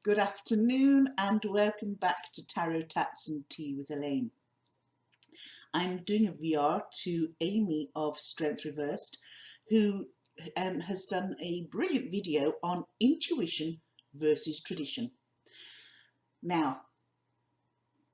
Good afternoon and welcome back to Tarot Tats and Tea with Elaine. I'm doing a VR to Amy of Strength Reversed, who has done a brilliant video on intuition versus tradition. Now,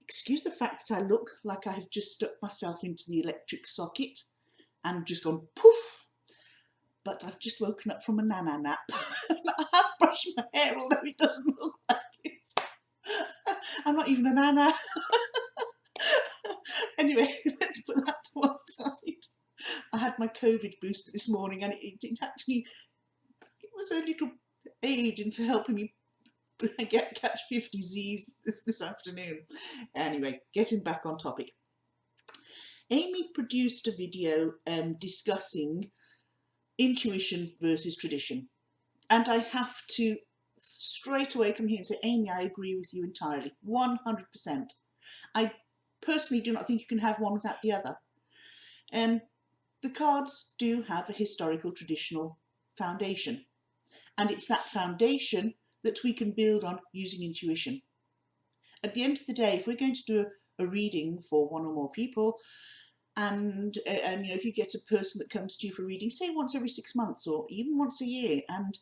excuse the fact that I look like I have just stuck myself into the electric socket and just gone poof, but I've just woken up from a nana nap and I have brushed my hair, although it doesn't look like it. I'm not even a nana. Anyway, let's put that to one side. I had my COVID booster this morning and it was a little aid into helping me catch 50 Z's this afternoon. Anyway, getting back on topic. Amy produced a video discussing intuition versus tradition. And I have to straight away come here and say, Amy, I agree with you entirely, 100%. I personally do not think you can have one without the other. The cards do have a historical traditional foundation, and it's that foundation that we can build on using intuition. At the end of the day, if we're going to do a reading for one or more people, and if you get a person that comes to you for reading, say once every 6 months or even once a year, and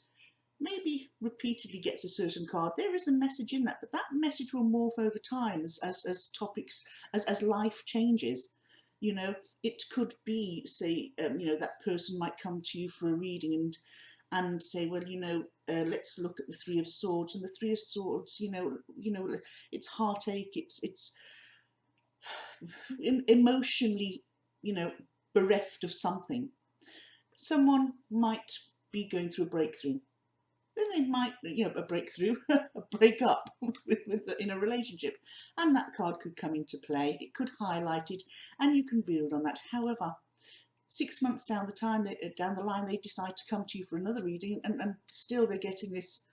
maybe repeatedly gets a certain card, there is a message in that, but that message will morph over time as topics, as life changes. You know, it could be, say, that person might come to you for a reading and say, well, let's look at the Three of Swords, and the Three of Swords, it's heartache, it's emotionally, bereft of something. Someone might be going through a breakthrough. Then they might, a breakthrough, a breakup in a relationship, and that card could come into play. It could highlight it, and you can build on that. However, 6 months down the line, they decide to come to you for another reading, and still they're getting this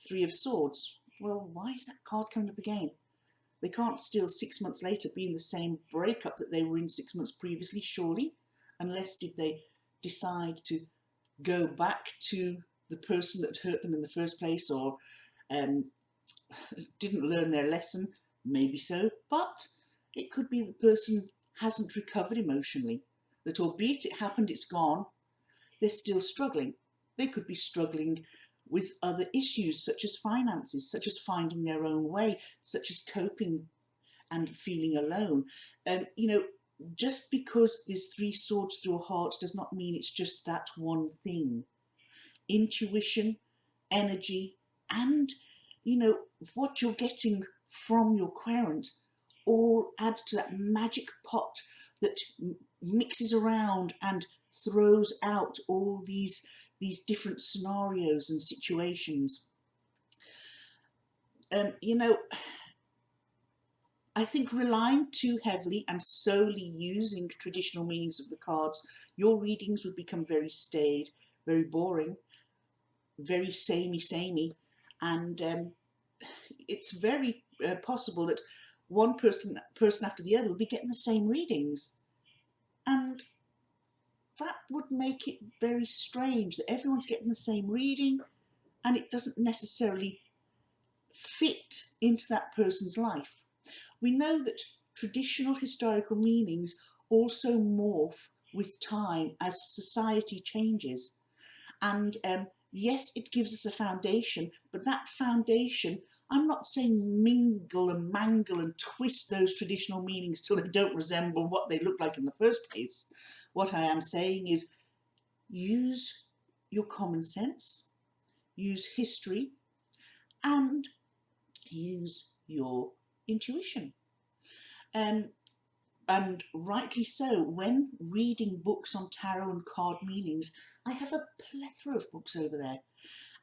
Three of Swords. Well, why is that card coming up again? They can't still 6 months later be in the same breakup that they were in 6 months previously, surely, unless did they decide to go back to the person that hurt them in the first place, or didn't learn their lesson. Maybe so, but it could be the person hasn't recovered emotionally, that albeit it happened, it's gone, they're still struggling. They could be struggling with other issues such as finances, such as finding their own way, such as coping and feeling alone. Just because there's 3 swords through a heart does not mean it's just that one thing. Intuition, energy, and what you're getting from your querent all adds to that magic pot that mixes around and throws out all these different scenarios and situations. I think relying too heavily and solely using traditional meanings of the cards, your readings would become very staid, very boring, very samey, and it's very possible that one person after the other would be getting the same readings, and that would make it very strange that everyone's getting the same reading and it doesn't necessarily fit into that person's life. We know that traditional historical meanings also morph with time as society changes, and yes, it gives us a foundation, but that foundation, I'm not saying mingle and mangle and twist those traditional meanings till they don't resemble what they look like in the first place. What I am saying is use your common sense, use history, and use your intuition. And rightly so, when reading books on tarot and card meanings, I have a plethora of books over there,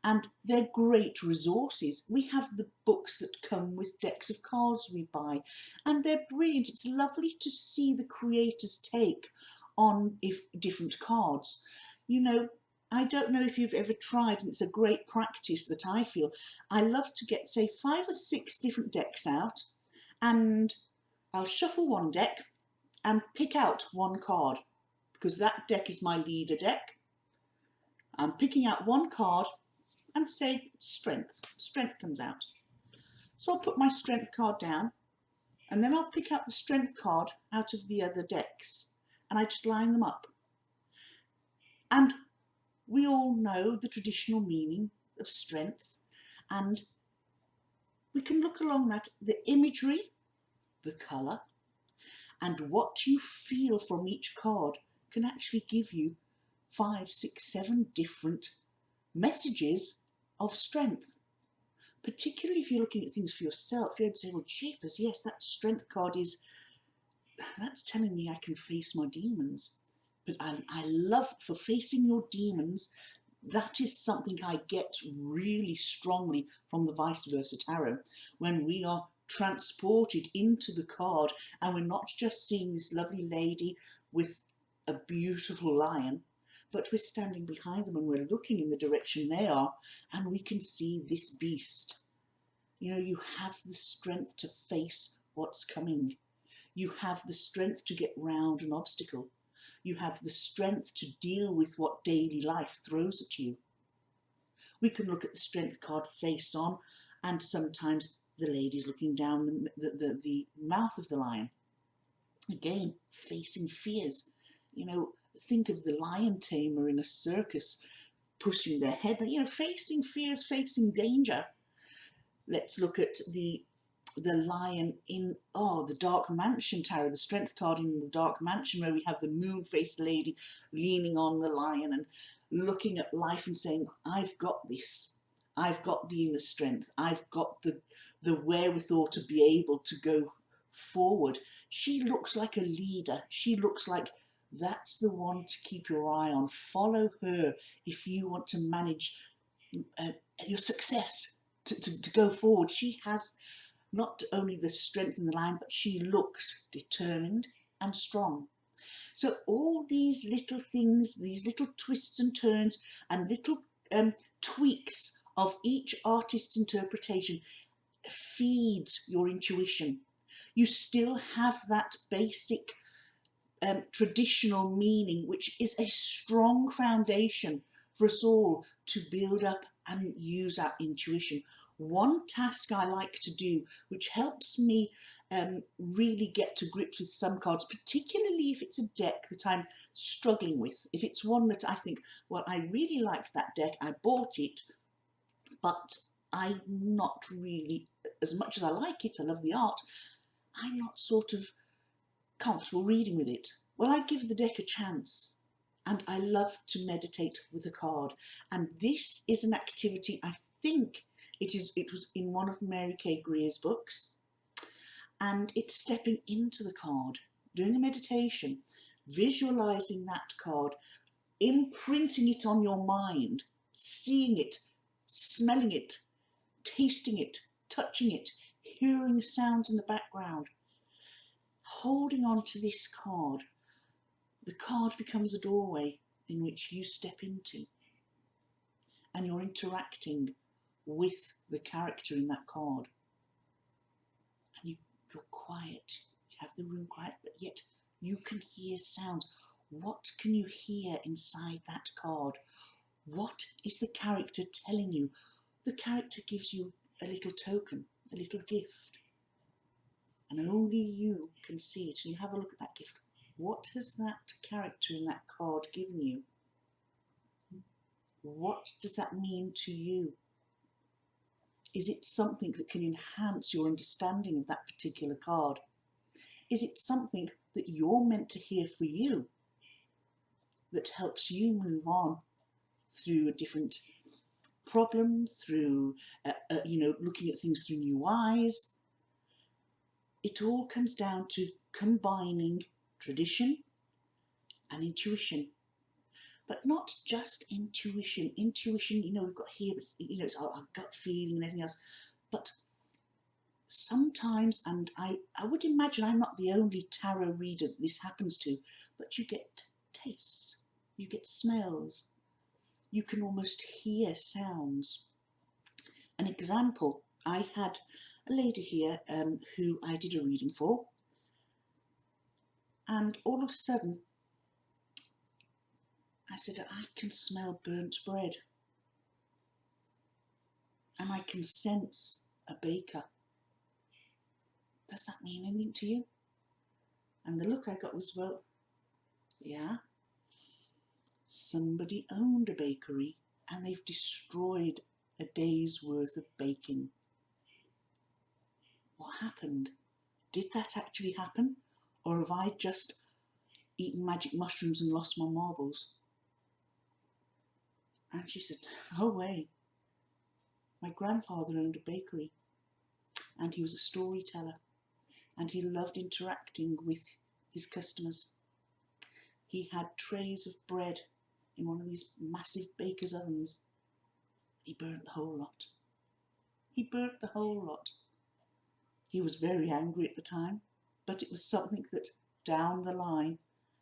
and they're great resources. We have the books that come with decks of cards we buy, and they're brilliant. It's lovely to see the creator's take on different cards. I don't know if you've ever tried, and it's a great practice that I feel. I love to get, say, 5 or 6 different decks out, and I'll shuffle one deck and pick out one card, because that deck is my leader deck. I'm picking out one card and say strength. Strength comes out. So I'll put my strength card down, and then I'll pick out the strength card out of the other decks, and I just line them up. And we all know the traditional meaning of strength, and we can look along that, the imagery, the colour, and what you feel from each card can actually give you 5, 6, 7 different messages of strength. Particularly if you're looking at things for yourself, you're able to say, well, jeepers, yes, that strength card that's telling me I can face my demons. But I love, for facing your demons, that is something I get really strongly from the vice versa tarot. When we are transported into the card and we're not just seeing this lovely lady with a beautiful lion, but we're standing behind them and we're looking in the direction they are, and we can see this beast. You know, you have the strength to face what's coming. You have the strength to get round an obstacle. You have the strength to deal with what daily life throws at you. We can look at the strength card face on, and sometimes the lady's looking down the mouth of the lion. Again, facing fears. You know, think of the lion tamer in a circus pushing their head, you know, facing fears, facing danger. Let's look at the lion in the Dark Mansion tarot, the strength card in the Dark Mansion, where we have the moon-faced lady leaning on the lion and looking at life and saying, I've got this. I've got the inner strength. I've got the wherewithal to be able to go forward. She looks like a leader. She looks like that's the one to keep your eye on. Follow her if you want to manage your success, to go forward. She has not only the strength in the lion, but she looks determined and strong. So all these little things, these little twists and turns and little tweaks of each artist's interpretation feeds your intuition. You still have that basic traditional meaning, which is a strong foundation for us all to build up and use our intuition. One task I like to do, which helps me really get to grips with some cards, particularly if it's a deck that I'm struggling with. If it's one that I think, well, I really like that deck, I bought it, but I'm not really, as much as I like it, I love the art, I'm not sort of comfortable reading with it. Well, I give the deck a chance, and I love to meditate with a card. And this is an activity, I think it was in one of Mary K. Greer's books, and it's stepping into the card, doing a meditation, visualizing that card, imprinting it on your mind, seeing it, smelling it, tasting it, touching it, hearing sounds in the background, holding on to this card. The card becomes a doorway in which you step into, and you're interacting with the character in that card. And you're quiet, you have the room quiet, but yet you can hear sounds. What can you hear inside that card? What is the character telling you? The character gives you a little token, a little gift, and only you can see it. And you have a look at that gift. What has that character in that card given you? What does that mean to you? Is it something that can enhance your understanding of that particular card? Is it something that you're meant to hear for you, that helps you move on through a different problem, through looking at things through new eyes? It all comes down to combining tradition and intuition. But not just intuition. Intuition, we've got here, it's our gut feeling and everything else. But sometimes, and I would imagine I'm not the only tarot reader that this happens to, but you get tastes, you get smells, you can almost hear sounds. An example, I had a lady here who I did a reading for, and all of a sudden I said, I can smell burnt bread. and I can sense a baker. Does that mean anything to you? And the look I got was, well, yeah, somebody owned a bakery and they've destroyed a day's worth of baking. What happened? Did that actually happen? Or have I just eaten magic mushrooms and lost my marbles? And she said, no way. My grandfather owned a bakery and he was a storyteller and he loved interacting with his customers. He had trays of bread in one of these massive baker's ovens. He burnt the whole lot. He burnt the whole lot. He was very angry at the time, but it was something that down the line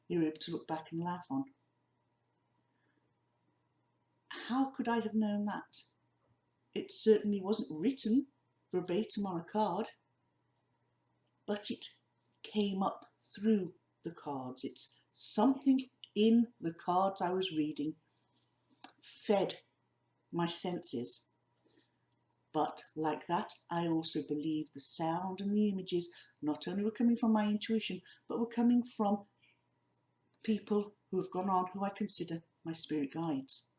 they were able to look back and laugh on. How could I have known that? It certainly wasn't written verbatim on a card, but it came up through the cards. It's something in the cards I was reading fed my senses. But like that, I also believe the sound and the images not only were coming from my intuition, but were coming from people who have gone on, who I consider my spirit guides.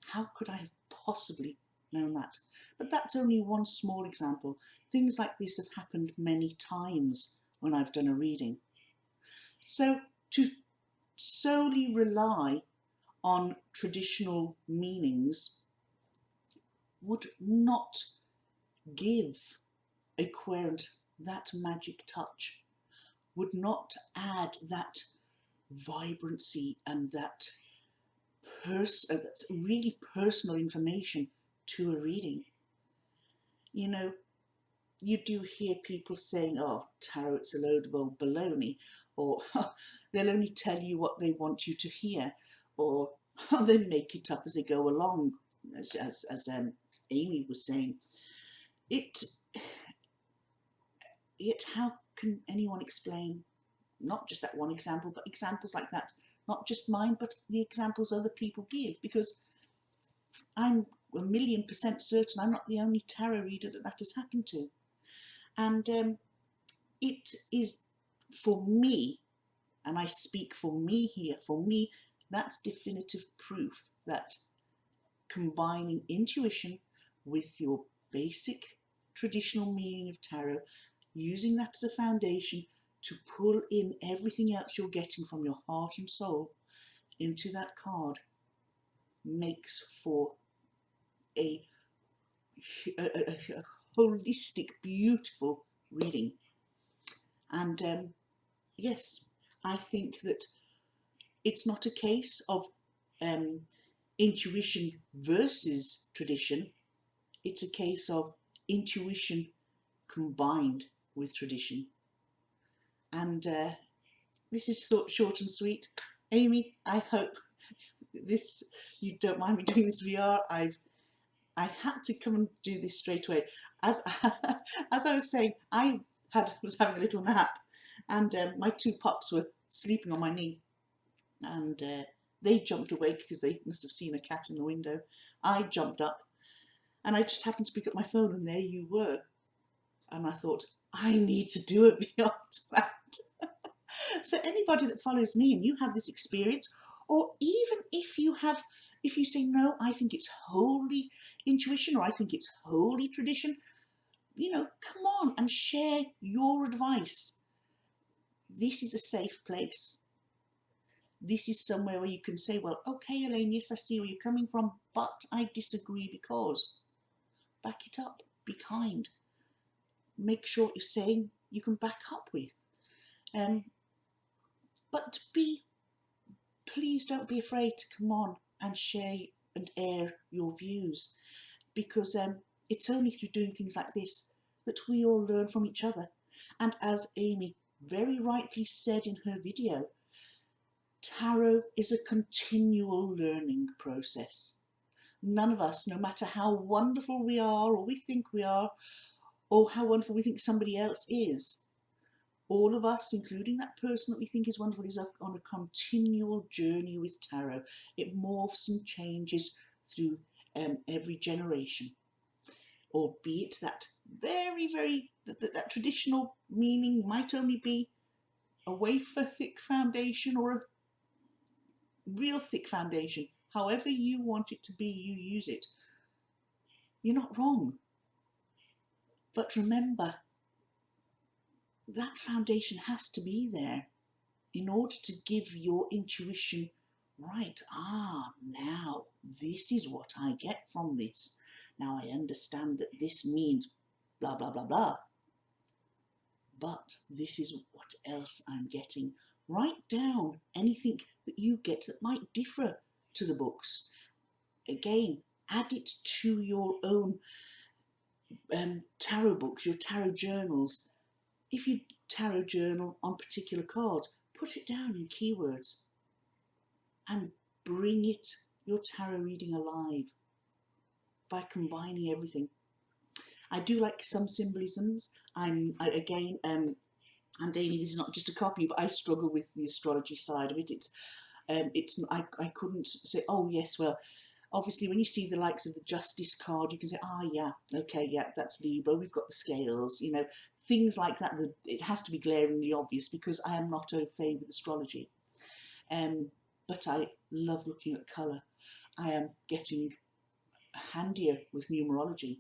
How could I have possibly known that? But that's only one small example. Things like this have happened many times when I've done a reading. So to solely rely on traditional meanings would not give a querent that magic touch, would not add that vibrancy and that that's really personal information to a reading. You know, you do hear people saying, oh, tarot, it's a load of old baloney, or they'll only tell you what they want you to hear, or they make it up as they go along, as Amy was saying. Yet how can anyone explain not just that one example, but examples like that? Not just mine, but the examples other people give, because I'm 1,000,000% certain I'm not the only tarot reader that has happened to. And it is, for me, and I speak for me here, for me, that's definitive proof that combining intuition with your basic traditional meaning of tarot, using that as a foundation to pull in everything else you're getting from your heart and soul into that card, makes for a holistic, beautiful reading. And yes, I think that it's not a case of intuition versus tradition. It's a case of intuition combined with tradition. And this is short and sweet. Amy, I hope this, you don't mind me doing this VR. I had to come and do this straight away. As I was saying, I was having a little nap, and my two pups were sleeping on my knee, and they jumped awake because they must have seen a cat in the window. I jumped up, and I just happened to pick up my phone, and there you were. And I thought, I need to do a VR to that. So anybody that follows me and you have this experience, or even if you say, no, I think it's wholly intuition, or I think it's wholly tradition, you know, come on and share your advice. This is a safe place. This is somewhere where you can say, well, okay, Elaine, yes, I see where you're coming from, but I disagree because. Back it up. Be kind. Make sure what you're saying you can back up with. But please don't be afraid to come on and share and air your views, because it's only through doing things like this that we all learn from each other. And as Amy very rightly said in her video, tarot is a continual learning process. None of us, no matter how wonderful we are, or we think we are, or how wonderful we think somebody else is, all of us, including that person that we think is wonderful, is on a continual journey with tarot. It morphs and changes through every generation. or be it that that traditional meaning might only be a wafer thick foundation or a real thick foundation. However you want it to be, you use it. You're not wrong. But remember, that foundation has to be there in order to give your intuition, right, now this is what I get from this. Now I understand that this means blah, blah, blah, blah. But this is what else I'm getting. Write down anything that you get that might differ to the books. Again, add it to your own tarot books, your tarot journals. If you tarot journal on particular cards, put it down in keywords and bring your tarot reading alive by combining everything. I do like some symbolisms. And Amy, this is not just a copy, but I struggle with the astrology side of it. I couldn't say, oh yes, well, obviously when you see the likes of the Justice card, you can say, yeah, okay, yeah, that's Libra, we've got the scales, things like that. It has to be glaringly obvious because I am not au fait with astrology. But I love looking at colour. I am getting handier with numerology.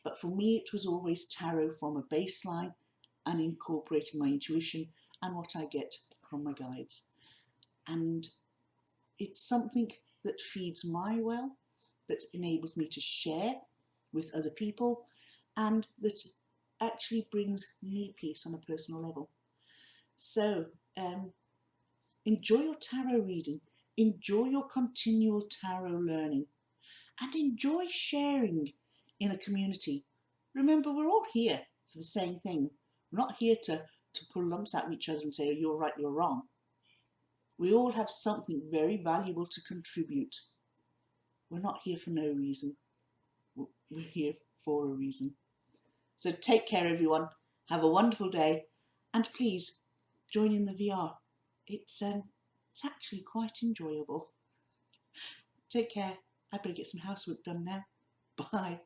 But for me, it was always tarot from a baseline and incorporating my intuition and what I get from my guides. And it's something that feeds my well, that enables me to share with other people, and that actually brings me peace on a personal level. So enjoy your tarot reading, enjoy your continual tarot learning, and enjoy sharing in a community. Remember, we're all here for the same thing. We're not here to pull lumps out of each other and say, oh, you're right, you're wrong. We all have something very valuable to contribute. We're not here for no reason. We're here for a reason. So take care, everyone. Have a wonderful day. And please join in the VR. It's actually quite enjoyable. Take care. I better get some housework done now. Bye.